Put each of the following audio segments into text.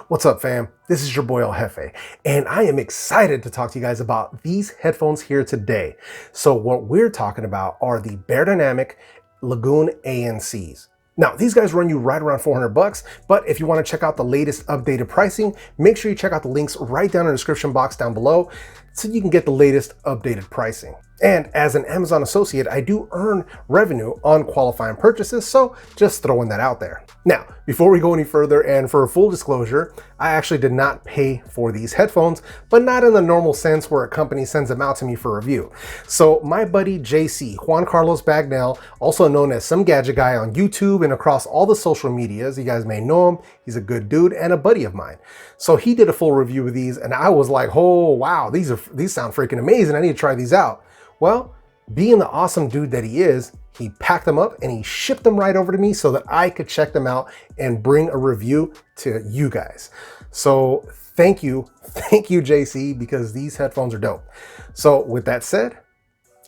What's up, fam? This is your boy El Jefe, and I am excited to talk to you guys about these headphones here today. So what we're talking about are the Beyerdynamic Lagoon ANCs. Now, these guys run you right around 400 bucks, but if you want to check out the latest updated pricing, make sure you check out the links right down in the description box down below so you can get the latest updated pricing. And as an Amazon associate, I do earn revenue on qualifying purchases, so just throwing that out there. Now, before we go any further, and for full disclosure, I actually did not pay for these headphones, but not in the normal sense where a company sends them out to me for review. So my buddy JC, Juan Carlos Bagnell, also known as Some Gadget Guy on YouTube and across all the social medias, you guys may know him, he's a good dude and a buddy of mine. So he did a full review of these and I was like, oh wow, these sound freaking amazing, I need to try these out. Well, being the awesome dude that he is, he packed them up and he shipped them right over to me so that I could check them out and bring a review to you guys. So thank you JC, because these headphones are dope. So with that said,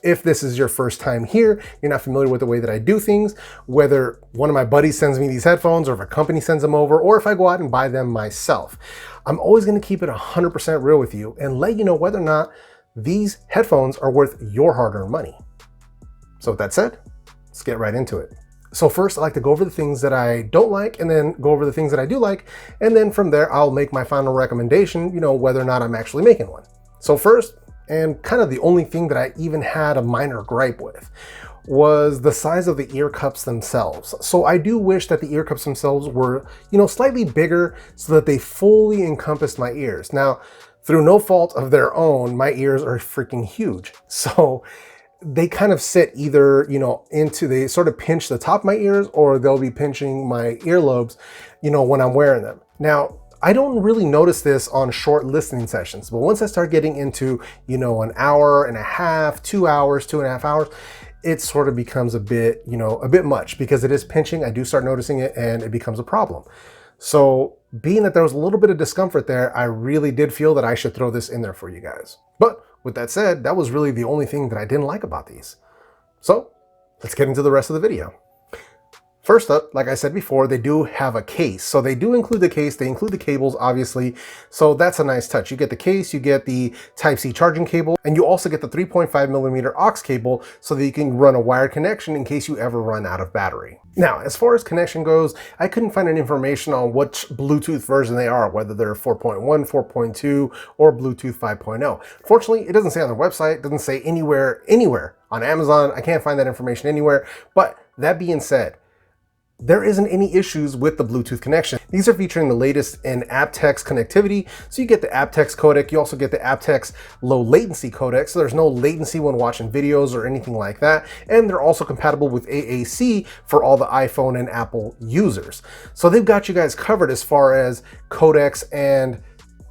if this is your first time here, you're not familiar with the way that I do things, whether one of my buddies sends me these headphones or if a company sends them over, or if I go out and buy them myself, I'm always going to keep it 100% real with you and let you know whether or not these headphones are worth your hard-earned money. So with that said, let's get right into it. So first, I like to go over the things that I don't like and then go over the things that I do like. And then from there, I'll make my final recommendation, whether or not I'm actually making one. So first, and kind of the only thing that I even had a minor gripe with, was the size of the ear cups themselves. So I do wish that the ear cups themselves were, slightly bigger so that they fully encompassed my ears. Now, through no fault of their own, my ears are freaking huge. So they kind of sit either, they sort of pinch the top of my ears, or they'll be pinching my earlobes, when I'm wearing them. Now, I don't really notice this on short listening sessions, but once I start getting into, an hour and a half, 2 hours, 2.5 hours, it sort of becomes a bit, a bit much, because it is pinching. I do start noticing it and it becomes a problem. So being that there was a little bit of discomfort there, I really did feel that I should throw this in there for you guys. But with that said, that was really the only thing that I didn't like about these. So let's get into the rest of the video. First up, like I said before, they do have a case. So they do include the case, they include the cables, obviously. So that's a nice touch. You get the case, you get the Type-C charging cable, and you also get the 3.5mm aux cable so that you can run a wired connection in case you ever run out of battery. Now, as far as connection goes, I couldn't find any information on which Bluetooth version they are, whether they're 4.1, 4.2, or Bluetooth 5.0. Fortunately, it doesn't say on their website, it doesn't say anywhere on Amazon. I can't find that information anywhere. But that being said, there isn't any issues with the Bluetooth connection. These are featuring the latest in aptX connectivity. So you get the aptX codec, you also get the aptX low latency codec, so there's no latency when watching videos or anything like that. And they're also compatible with AAC for all the iPhone and Apple users. So they've got you guys covered as far as codecs and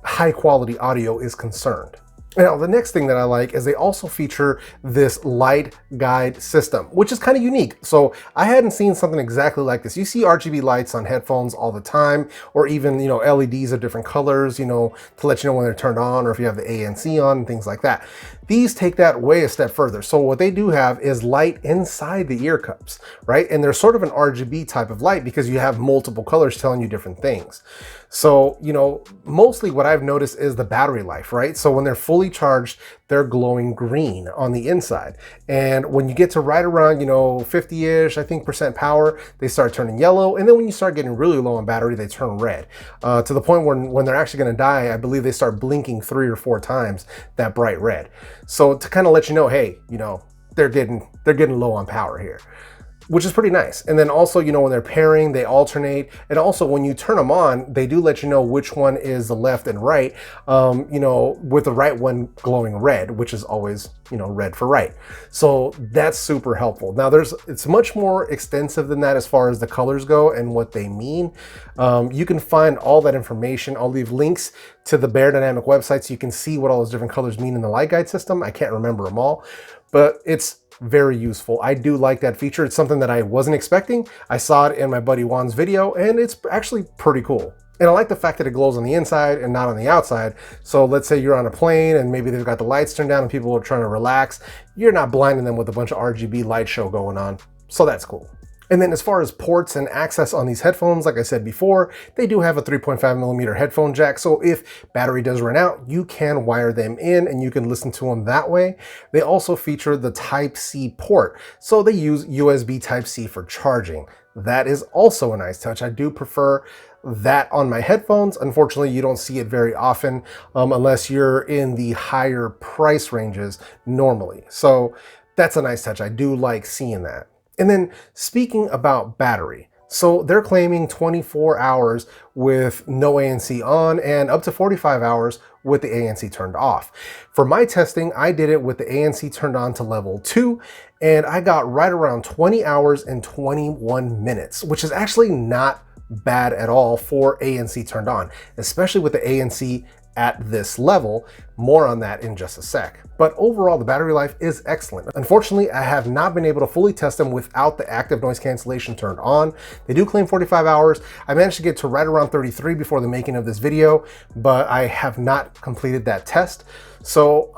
high quality audio is concerned. Now, the next thing that I like is they also feature this light guide system, which is kind of unique. So I hadn't seen something exactly like this. You see RGB lights on headphones all the time, or even, LEDs of different colors, to let you know when they're turned on, or if you have the ANC on and things like that. These take that way a step further. So what they do have is light inside the ear cups, right? And they're sort of an RGB type of light because you have multiple colors telling you different things. So, mostly what I've noticed is the battery life, right? So when they're fully charged, they're glowing green on the inside. And when you get to right around, 50-ish, I think, percent power, they start turning yellow. And then when you start getting really low on battery, they turn red. To the point when they're actually gonna die, I believe they start blinking 3 or 4 times that bright red. So to kind of let you know, hey, they're getting low on power here, which is pretty nice. And then also, when they're pairing, they alternate. And also when you turn them on, they do let you know which one is the left and right, with the right one glowing red, which is always, red for right. So that's super helpful. Now it's much more extensive than that as far as the colors go and what they mean. You can find all that information. I'll leave links to the Beyerdynamic website so you can see what all those different colors mean in the light guide system. I can't remember them all, but it's very useful. I do like that feature. It's something that I wasn't expecting. I saw it in my buddy Juan's video and it's actually pretty cool. And I like the fact that it glows on the inside and not on the outside. So let's say you're on a plane and maybe they've got the lights turned down and people are trying to relax. You're not blinding them with a bunch of RGB light show going on. So that's cool. And then as far as ports and access on these headphones, like I said before, they do have a 3.5mm headphone jack. So if battery does run out, you can wire them in and you can listen to them that way. They also feature the Type-C port. So they use USB Type-C for charging. That is also a nice touch. I do prefer that on my headphones. Unfortunately, you don't see it very often unless you're in the higher price ranges normally. So that's a nice touch. I do like seeing that. And then speaking about battery, so they're claiming 24 hours with no ANC on and up to 45 hours with the ANC turned off. For my testing, I did it with the ANC turned on to level 2, and I got right around 20 hours and 21 minutes, which is actually not bad at all for ANC turned on, especially with the ANC at this level. More on that in just a sec. But overall, the battery life is excellent. Unfortunately, I have not been able to fully test them without the active noise cancellation turned on. They do claim 45 hours. I managed to get to right around 33 before the making of this video, but I have not completed that test. So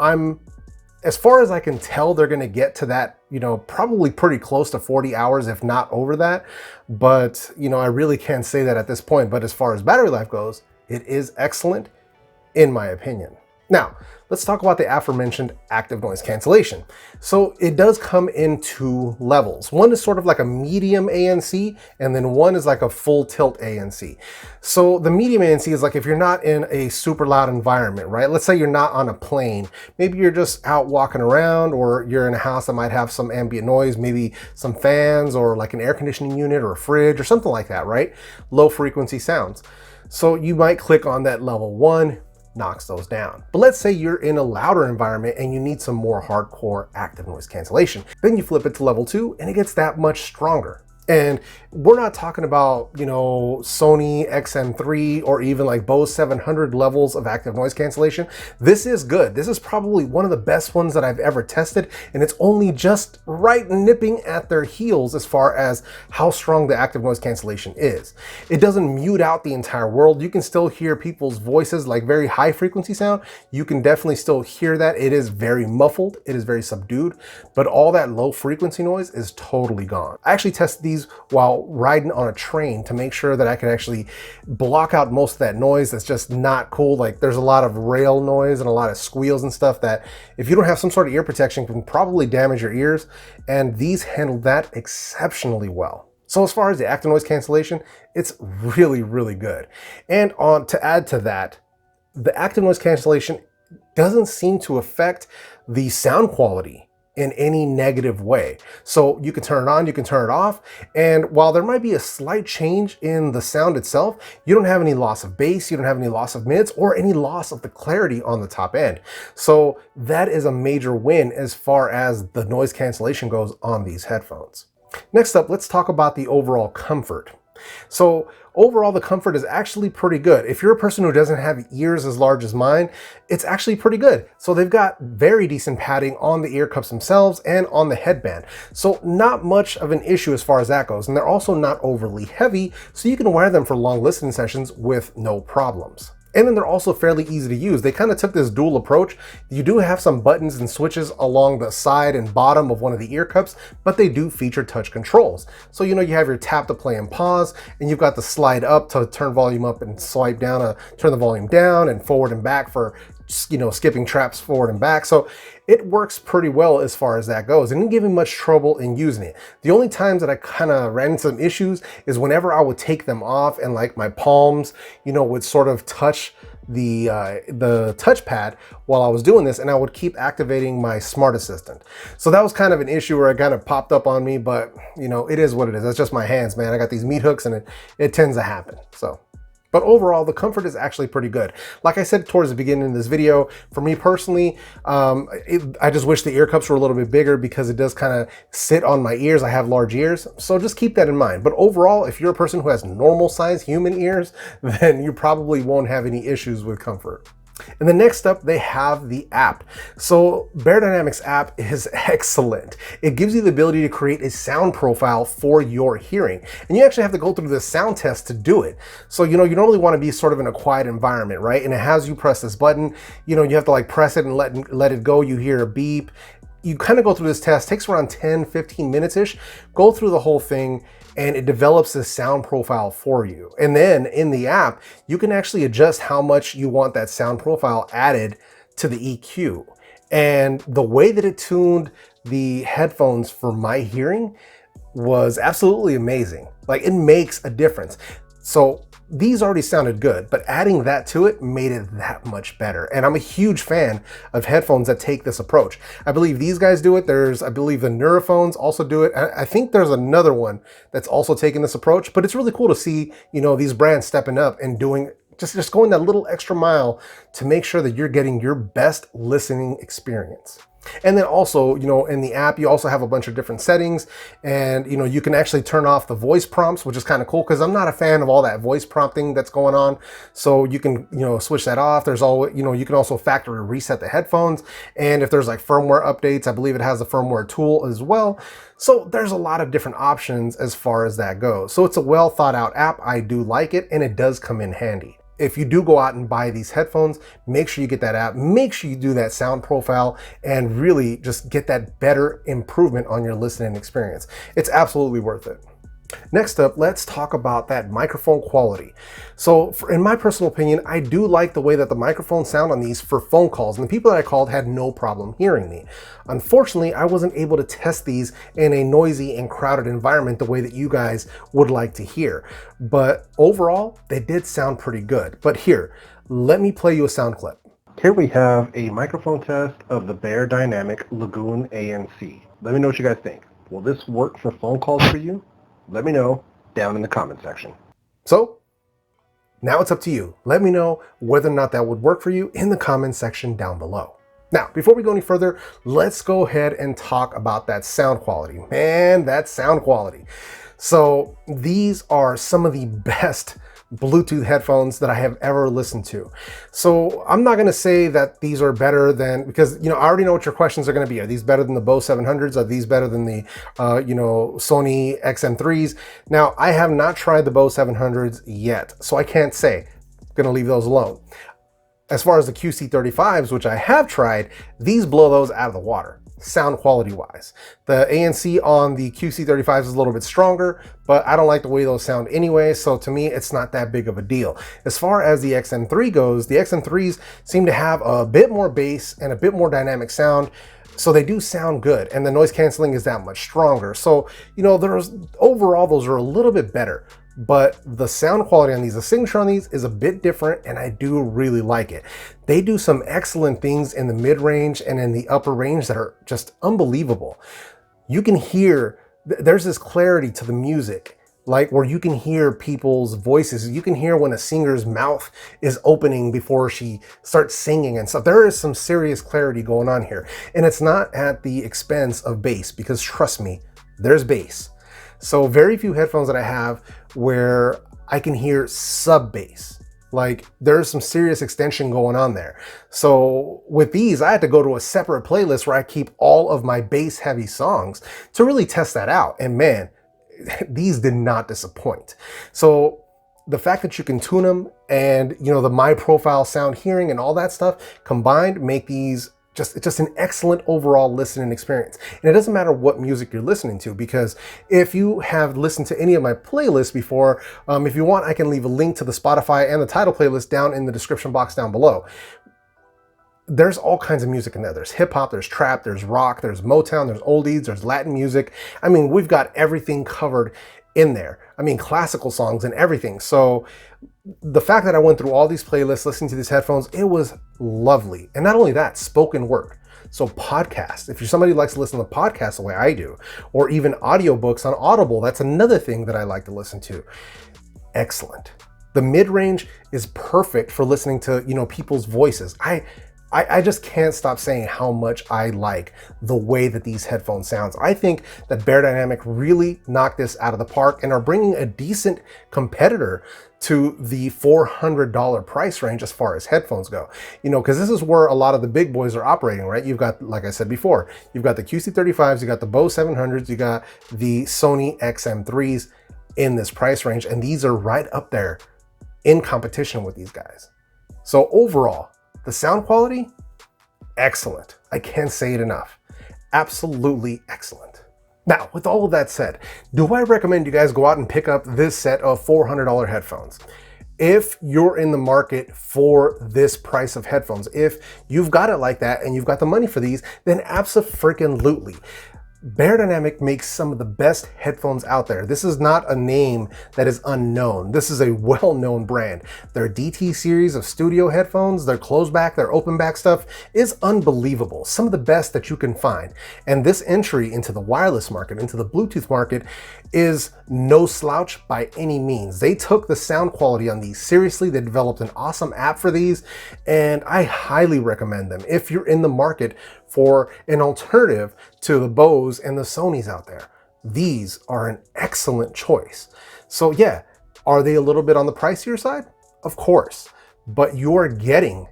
as far as I can tell, they're gonna get to that, probably pretty close to 40 hours, if not over that. But, I really can't say that at this point. But as far as battery life goes, it is excellent, in my opinion. Now, let's talk about the aforementioned active noise cancellation. So it does come in 2 levels. One is sort of like a medium ANC, and then one is like a full tilt ANC. So the medium ANC is like if you're not in a super loud environment, right? Let's say you're not on a plane. Maybe you're just out walking around, or you're in a house that might have some ambient noise, maybe some fans or like an air conditioning unit or a fridge or something like that, right? Low frequency sounds. So you might click on that level 1, knocks those down. But let's say you're in a louder environment and you need some more hardcore active noise cancellation. Then you flip it to level 2 and it gets that much stronger. And we're not talking about, Sony XM3 or even like Bose 700 levels of active noise cancellation. This is good. This is probably one of the best ones that I've ever tested, and it's only just right nipping at their heels as far as how strong the active noise cancellation is. It doesn't mute out the entire world. You can still hear people's voices, like very high frequency sound. You can definitely still hear that. It is very muffled. It is very subdued, but all that low frequency noise is totally gone. I actually tested these while riding on a train to make sure that I could actually block out most of that noise that's just not cool. Like there's a lot of rail noise and a lot of squeals and stuff that if you don't have some sort of ear protection can probably damage your ears, and these handled that exceptionally well. So as far as the active noise cancellation, it's really, really good. And to add to that, the active noise cancellation doesn't seem to affect the sound quality in any negative way. So you can turn it on, you can turn it off, and while there might be a slight change in the sound itself, you don't have any loss of bass, you don't have any loss of mids, or any loss of the clarity on the top end. So that is a major win as far as the noise cancellation goes on these headphones. Next up, let's talk about the overall comfort. So overall, the comfort is actually pretty good. If you're a person who doesn't have ears as large as mine, it's actually pretty good. So they've got very decent padding on the ear cups themselves and on the headband. So not much of an issue as far as that goes. And they're also not overly heavy, so you can wear them for long listening sessions with no problems. And then they're also fairly easy to use. They kind of took this dual approach. You do have some buttons and switches along the side and bottom of one of the ear cups, but they do feature touch controls. So you have your tap to play and pause, and you've got the slide up to turn volume up and swipe down to turn the volume down, and forward and back for skipping traps forward and back. So it works pretty well as far as that goes. It didn't give me much trouble in using it. The only times that I kind of ran into some issues is whenever I would take them off and like my palms, would sort of touch the touchpad while I was doing this, and I would keep activating my smart assistant. So that was kind of an issue where it kind of popped up on me, but it is what it is. That's just my hands, man. I got these meat hooks and it tends to happen. But overall, the comfort is actually pretty good. Like I said towards the beginning of this video, for me personally, I just wish the ear cups were a little bit bigger because it does kind of sit on my ears. I have large ears, so just keep that in mind. But overall, if you're a person who has normal size human ears, then you probably won't have any issues with comfort. And then next up, they have the app. So Beyerdynamic's app is excellent. It gives you the ability to create a sound profile for your hearing. And you actually have to go through the sound test to do it. So, you normally want to be sort of in a quiet environment, right? And it has you press this button, you have to like press it and let it go. You hear a beep. You kind of go through this test, takes around 10, 15 minutes-ish, go through the whole thing, and it develops this sound profile for you. And then in the app, you can actually adjust how much you want that sound profile added to the EQ. And the way that it tuned the headphones for my hearing was absolutely amazing. Like, it makes a difference. So these already sounded good, but adding that to it made it that much better. And I'm a huge fan of headphones that take this approach. I believe these guys do it. I believe the Neurophones also do it. I think there's another one that's also taking this approach, but it's really cool to see, these brands stepping up and doing just going that little extra mile to make sure that you're getting your best listening experience. And then also, in the app, you also have a bunch of different settings, and, you can actually turn off the voice prompts, which is kind of cool because I'm not a fan of all that voice prompting that's going on. So you can, switch that off. There's always, you can also factory reset the headphones. And if there's like firmware updates, I believe it has a firmware tool as well. So there's a lot of different options as far as that goes. So it's a well thought out app. I do like it, and it does come in handy. If you do go out and buy these headphones, make sure you get that app, make sure you do that sound profile, and really just get that better improvement on your listening experience. It's absolutely worth it. Next up, let's talk about that microphone quality. So in my personal opinion, I do like the way that the microphones sound on these for phone calls, and the people that I called had no problem hearing me. Unfortunately, I wasn't able to test these in a noisy and crowded environment the way that you guys would like to hear. But overall, they did sound pretty good. But here, let me play you a sound clip. Here we have a microphone test of the Beyerdynamic Lagoon ANC. Let me know what you guys think. Will this work for phone calls for you? Let me know down in the comment section. So now it's up to you. Let me know whether or not that would work for you in the comment section down below. Now, before we go any further, let's go ahead and talk about that sound quality. Man, that sound quality. So these are some of the best Bluetooth headphones that I have ever listened to. So I'm not going to say that these are better than, because I already know what your questions are going to be. Are these better than the Bose 700s? Are these better than the Sony XM3s? Now, I have not tried the Bose 700s yet, so I can't say. I'm going to leave those alone. As far as the QC35s, which I have tried, these blow those out of the water, sound quality wise. The ANC on the QC35s is a little bit stronger, but I don't like the way those sound anyway, so to me, it's not that big of a deal. As far as the XM3 goes, the XM3s seem to have a bit more bass and a bit more dynamic sound, so they do sound good, and the noise canceling is that much stronger. So, overall, those are a little bit better. But the sound quality on these, the signature on these is a bit different, and I do really like it. They do some excellent things in the mid-range and in the upper range that are just unbelievable. You can hear, there's this clarity to the music, like where you can hear people's voices. You can hear when a singer's mouth is opening before she starts singing and stuff. There is some serious clarity going on here. And it's not at the expense of bass, because trust me, there's bass. So very few headphones that I have where I can hear sub bass. Like, there's some serious extension going on there. So with these, I had to go to a separate playlist where I keep all of my bass heavy songs to really test that out. And man, these did not disappoint. So the fact that you can tune them and, the my profile sound hearing and all that stuff combined make these just an excellent overall listening experience. And it doesn't matter what music you're listening to, because if you have listened to any of my playlists before, if you want, I can leave a link to the Spotify and the title playlist down in the description box down below. There's all kinds of music in there. There's hip hop, there's trap, there's rock, there's Motown, there's oldies, there's Latin music. I mean, we've got everything covered in there. I mean, classical songs and everything. So the fact that I went through all these playlists, listening to these headphones, it was lovely. And not only that, spoken word. So podcasts, if you're somebody who likes to listen to podcasts the way I do, or even audiobooks on Audible, that's another thing that I like to listen to. Excellent. The mid-range is perfect for listening to, people's voices. I just can't stop saying how much I like the way that these headphones sound. I think that Beyerdynamic really knocked this out of the park and are bringing a decent competitor to the $400 price range as far as headphones go. Because this is where a lot of the big boys are operating, right? You've got, like I said before, you've got the QC35s, you got the Bose 700s, you got the Sony XM3s in this price range, and these are right up there in competition with these guys. So overall, the sound quality, excellent. I can't say it enough. Absolutely excellent. Now, with all of that said, do I recommend you guys go out and pick up this set of $400 headphones? If you're in the market for this price of headphones, if you've got it like that and you've got the money for these, then abso-freaking-lutely. Beyerdynamic makes some of the best headphones out there. This is not a name that is unknown. This is a well-known brand. Their DT series of studio headphones, their closed back, their open back stuff is unbelievable. Some of the best that you can find. And this entry into the wireless market, into the Bluetooth market, is no slouch by any means. They took the sound quality on these seriously. They developed an awesome app for these, and I highly recommend them if you're in the market for an alternative to the Bose and the Sonys out there. These are an excellent choice. So yeah, are they a little bit on the pricier side? Of course, but you're getting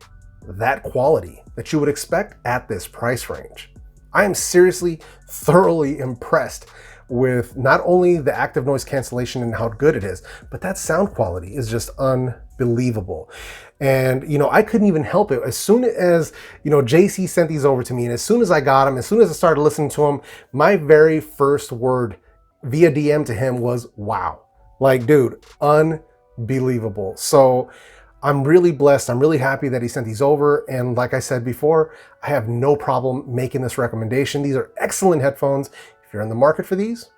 that quality that you would expect at this price range. I am seriously thoroughly impressed with not only the active noise cancellation and how good it is, but that sound quality is just unbelievable. And, you know, I couldn't even help it. As soon as, you know, JC sent these over to me, and as soon as I got them, as soon as I started listening to them, my very first word via DM to him was, wow. Like, dude, unbelievable. So I'm really blessed. I'm really happy that he sent these over. And like I said before, I have no problem making this recommendation. These are excellent headphones. If you're in the market for these,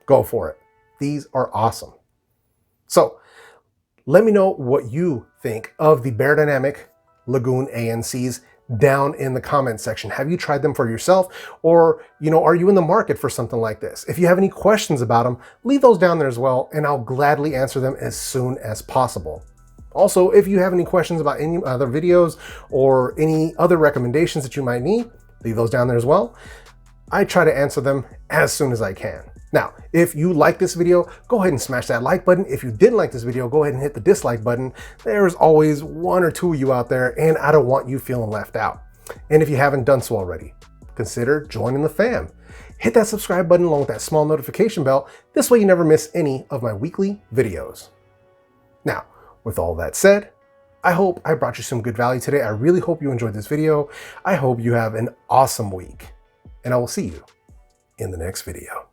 go for it. These are awesome. So let me know what you think of the Beyerdynamic Lagoon ANCs down in the comments section. Have you tried them for yourself? Or, you know, are you in the market for something like this? If you have any questions about them, leave those down there as well, and I'll gladly answer them as soon as possible. Also, if you have any questions about any other videos or any other recommendations that you might need, leave those down there as well. I try to answer them as soon as I can. Now, if you like this video, go ahead and smash that like button. If you didn't like this video, go ahead and hit the dislike button. There's always one or two of you out there, and I don't want you feeling left out. And if you haven't done so already, consider joining the fam. Hit that subscribe button along with that small notification bell. This way you never miss any of my weekly videos. Now, with all that said, I hope I brought you some good value today. I really hope you enjoyed this video. I hope you have an awesome week, and I will see you in the next video.